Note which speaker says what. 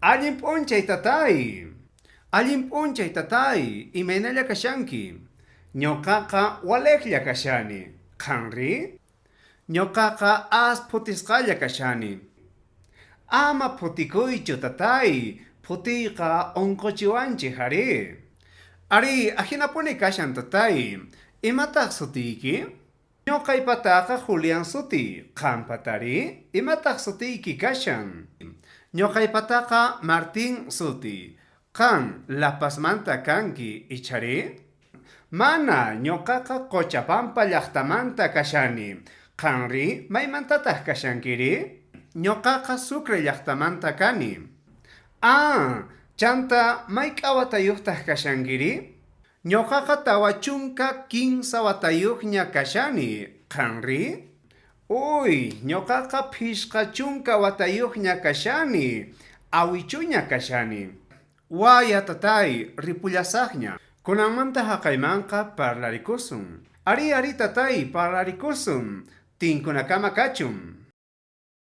Speaker 1: Allin p'unchay tatay. Allin p'unchay tatay. Imaynalla kashanki. Ñoqaqa waleqlla kashani. Qanri? Ñoqaqa asputisqalla kashani. Ama putikuychu tatay. Putiqa onkochiwanchi hari. Ari, ajinapuni kashan tatay. Imataq sutiyki? Ñoqaypataqa Julián suti. Qampatari? Imataq sutiyki kashan? Ñoqaypataqa Martín suti. Qan Lapasmanta kanki ichari? Mana, ñoqaqa Cochabamba llaqtamanta kashani. Qanri, maymantataq kashankiri? Ñoqaqa Sucre llaqtamanta kani. Chanta mayk'awatayuqtaq kashankiri? Ñoqaqa Tawachunka kimsa watayuqña kashani. Qanri? Uy, ñoqaqa phishqa chunka watayuqña kashani. Awichuña kashani. Waya tatay, ripullasaqña. Kunanmanta haqaymanqa parlarikusun. Ari tatay, parlarikusun. Tinkunakama kachun.